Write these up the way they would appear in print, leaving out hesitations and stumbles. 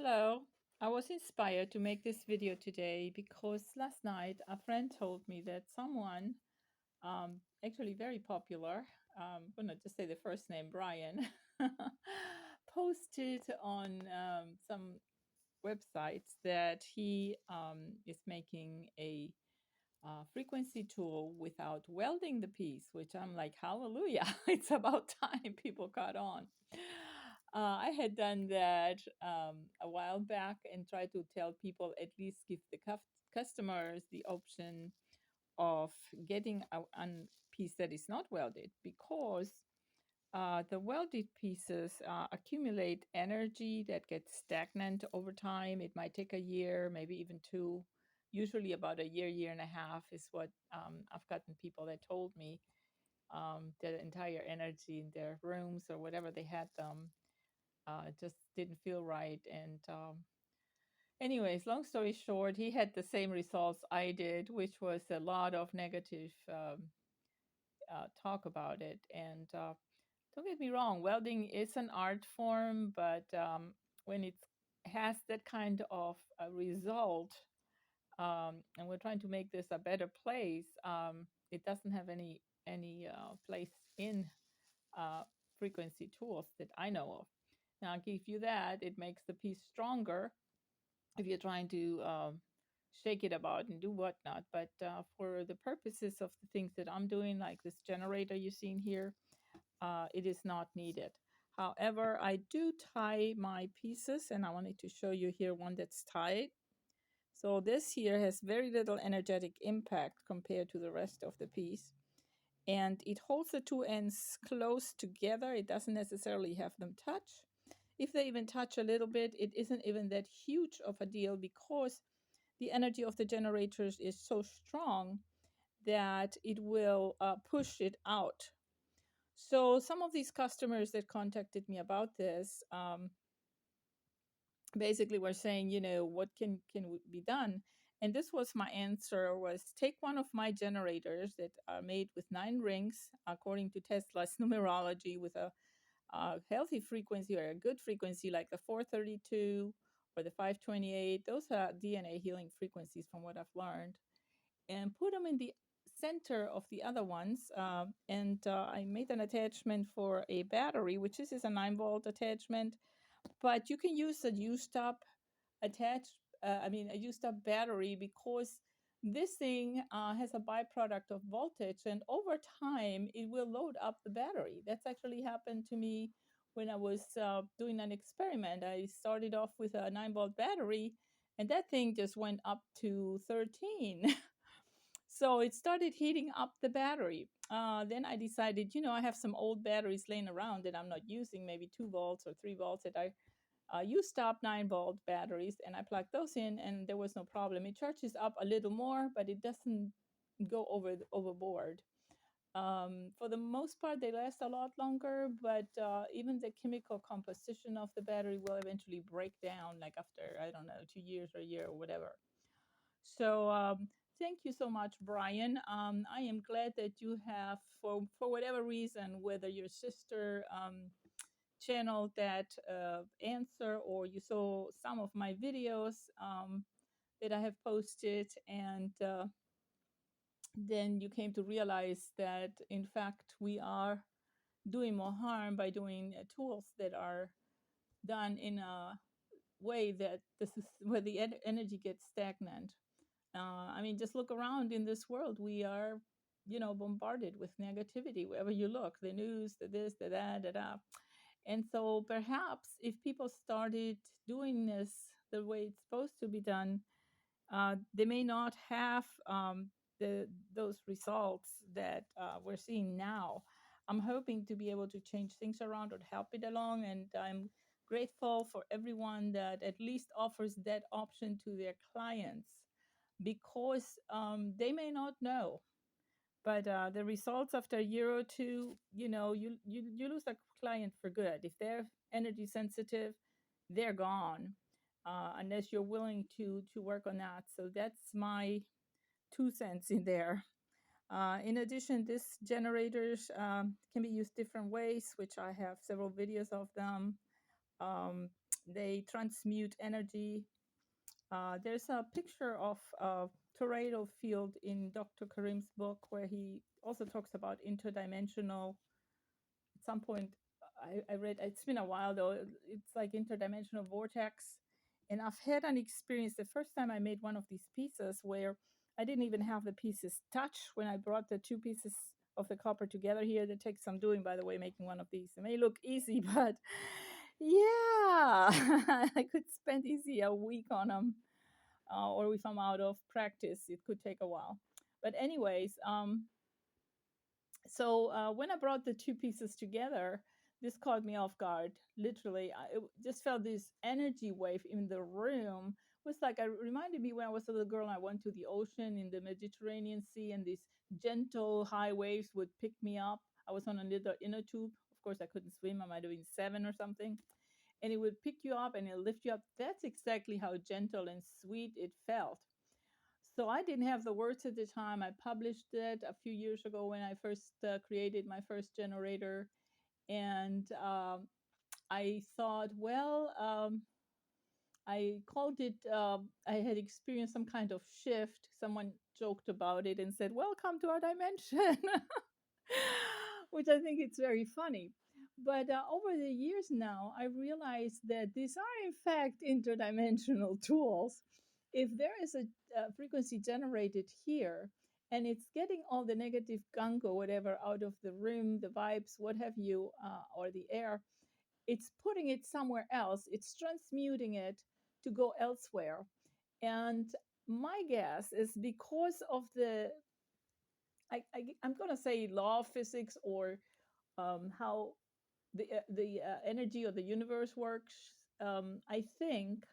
Hello. I was inspired to make this video today because last night a friend told me that someone, actually very popular, I'm going to just say the first name, Brian, posted on some websites that he is making a frequency tool without welding the piece, which I'm like, hallelujah, it's about time people caught on. I had done that a while back and tried to tell people at least give the customers the option of getting a piece that is not welded because the welded pieces accumulate energy that gets stagnant over time. It might take a year, maybe even two. Usually, about a year, year and a half is what I've gotten people that told me their entire energy in their rooms or whatever they had them just didn't feel right. And anyways, long story short, he had the same results I did, which was a lot of negative talk about it. And don't get me wrong, welding is an art form, but when it has that kind of a result, and we're trying to make this a better place, it doesn't have any place in uh, frequency tools that I know of. Now, I'll give you that. It makes the piece stronger if you're trying to shake it about and do whatnot. But for the purposes of the things that I'm doing, like this generator you've seen here, it is not needed. However, I do tie my pieces, and I wanted to show you here one that's tied. So this here has very little energetic impact compared to the rest of the piece. And it holds the two ends close together. It doesn't necessarily have them touch. If they even touch a little bit, it isn't even that huge of a deal because the energy of the generators is so strong that it will push it out. So some of these customers that contacted me about this basically were saying, what can be done? And this was my answer: was take one of my generators that are made with 9 rings according to Tesla's numerology, with a healthy frequency or a good frequency like the 432 or the 528. Those are DNA healing frequencies from what I've learned, and put them in the center of the other ones. And I made an attachment for a battery, which is a 9-volt attachment, but you can use a U-stop a U-stop battery, because this thing has a byproduct of voltage, and over time it will load up the battery. That's actually happened to me when I was doing an experiment. I started off with a 9-volt battery, and that thing just went up to 13. So it started heating up the battery. Then I decided, I have some old batteries laying around that I'm not using, maybe 2 volts or 3 volts that I U-stop 9-volt batteries, and I plugged those in, and there was no problem. It charges up a little more, but it doesn't go overboard. For the most part, they last a lot longer, but even the chemical composition of the battery will eventually break down, like after, I don't know, 2 years or a year or whatever. So thank you so much, Brian. I am glad that you have, for whatever reason, whether your sister channeled that answer, or you saw some of my videos that I have posted, and then you came to realize that, in fact, we are doing more harm by doing tools that are done in a way that this is where the energy gets stagnant. Just look around in this world. We are, bombarded with negativity wherever you look. The news, the this, the that, da, da. And so perhaps if people started doing this the way it's supposed to be done, they may not have those results that we're seeing now. I'm hoping to be able to change things around or help it along, and I'm grateful for everyone that at least offers that option to their clients, because they may not know. But the results after a year or two, you lose a client for good. If they're energy sensitive, they're gone, unless you're willing to work on that. So that's my 2 cents in there. In addition, these generators can be used different ways, which I have several videos of them. They transmute energy. There's a picture of a toroidal field in Dr. Karim's book where he also talks about interdimensional. At some point, I read, it's been a while though, it's like interdimensional vortex. And I've had an experience the first time I made one of these pieces where I didn't even have the pieces touch when I brought the two pieces of the copper together here. That takes some doing, by the way, making one of these. It may look easy, but yeah, I could spend easy a week on them. Or if I'm out of practice, it could take a while. But anyways, so when I brought the two pieces together, this caught me off guard. Literally, just felt this energy wave in the room. It was like it reminded me when I was a little girl and I went to the ocean in the Mediterranean Sea, and these gentle high waves would pick me up. I was on a little inner tube. Of course, I couldn't swim. I might have been 7 or something. And it would pick you up and it'll lift you up. That's exactly how gentle and sweet it felt. So I didn't have the words at the time. I published it a few years ago when I first created my first generator. And I thought, well, I called it, I had experienced some kind of shift. Someone joked about it and said, welcome to our dimension, which I think it's very funny. But over the years now, I realized that these are, in fact, interdimensional tools. If there is a frequency generated here and it's getting all the negative gunk or whatever out of the room, the vibes, what have you, or the air, it's putting it somewhere else. It's transmuting it to go elsewhere. And my guess is because of the, I'm going to say law of physics, or how the energy of the universe works. I think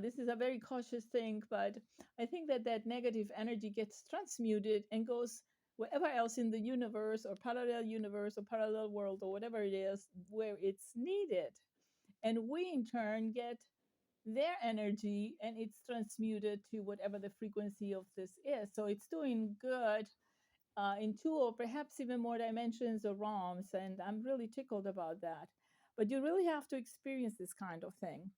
this is a very cautious thing, but I think that that negative energy gets transmuted and goes wherever else in the universe or parallel world or whatever it is where it's needed. And we in turn get their energy and it's transmuted to whatever the frequency of this is. So it's doing good in 2 or perhaps even more dimensions or realms. And I'm really tickled about that. But you really have to experience this kind of thing.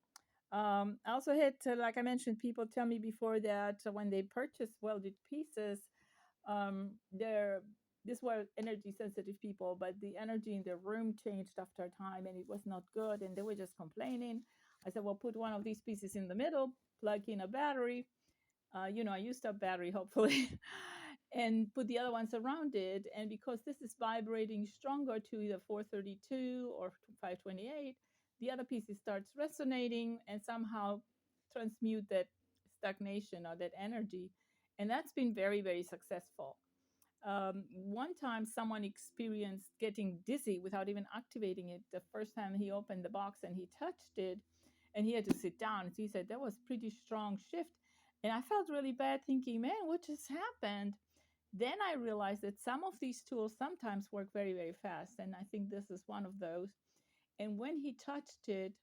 I also had, like I mentioned, people tell me before that when they purchase welded pieces, they're these were energy sensitive people, but the energy in the room changed after a time and it was not good. And they were just complaining. I said, well, put one of these pieces in the middle, plug in a battery. I used up battery, hopefully, and put the other ones around it. And because this is vibrating stronger to either 432 or 528, the other piece starts resonating and somehow transmute that stagnation or that energy. And that's been very, very successful. One time, someone experienced getting dizzy without even activating it. The first time he opened the box and he touched it, and he had to sit down. So he said that was pretty strong shift, and I felt really bad, thinking, "Man, what just happened?" Then I realized that some of these tools sometimes work very, very fast, and I think this is one of those. And when he touched it,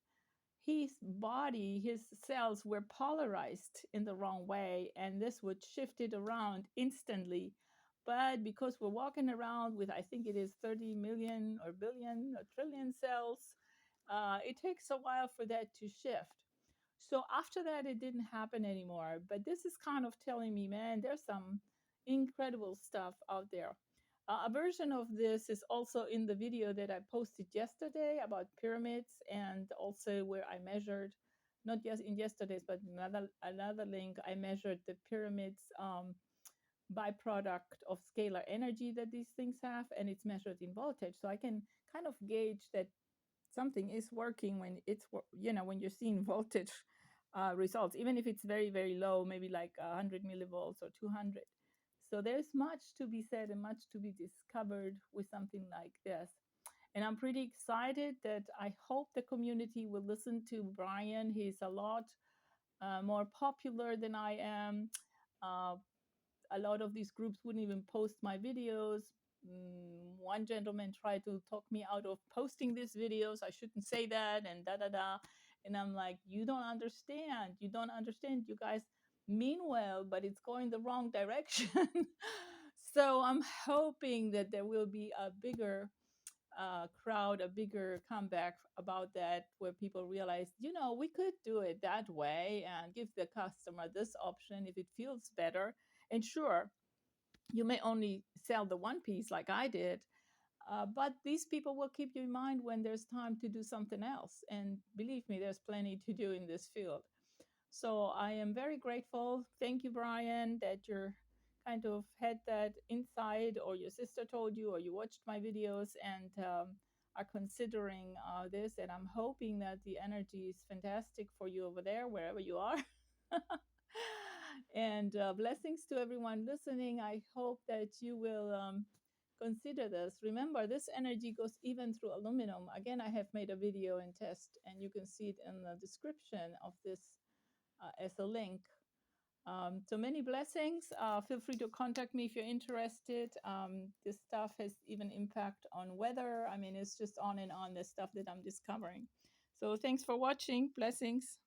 his body, his cells were polarized in the wrong way, and this would shift it around instantly. But because we're walking around with, I think it is 30 million or billion or trillion cells, it takes a while for that to shift. So after that, it didn't happen anymore. But this is kind of telling me, man, there's some incredible stuff out there. A version of this is also in the video that I posted yesterday about pyramids, and also where I measured, not just in yesterday's, but another link, I measured the pyramids byproduct of scalar energy that these things have, and it's measured in voltage. So I can kind of gauge that something is working when when you're seeing voltage results, even if it's very, very low, maybe like 100 millivolts or 200. So there's much to be said and much to be discovered with something like this. And I'm pretty excited that I hope the community will listen to Brian. He's a lot more popular than I am. Uh, a lot of these groups wouldn't even post my videos. One gentleman tried to talk me out of posting these videos. I shouldn't say that, and da da da. And I'm like, you don't understand. You don't understand. You guys mean well, but it's going the wrong direction. So I'm hoping that there will be a bigger crowd a bigger comeback about that, where people realize, we could do it that way and give the customer this option if it feels better. And sure, you may only sell the one piece like I did, but these people will keep you in mind when there's time to do something else. And believe me, there's plenty to do in this field. So I am very grateful. Thank you, Brian, that you're kind of had that insight, or your sister told you, or you watched my videos and are considering this. And I'm hoping that the energy is fantastic for you over there, wherever you are. And blessings to everyone listening. I hope that you will consider this. Remember, this energy goes even through aluminum. Again, I have made a video and test, and you can see it in the description of this as a link. So many blessings. Feel free to contact me if you're interested. This stuff has even impact on weather. I mean, it's just on and on, the stuff that I'm discovering. So thanks for watching. Blessings.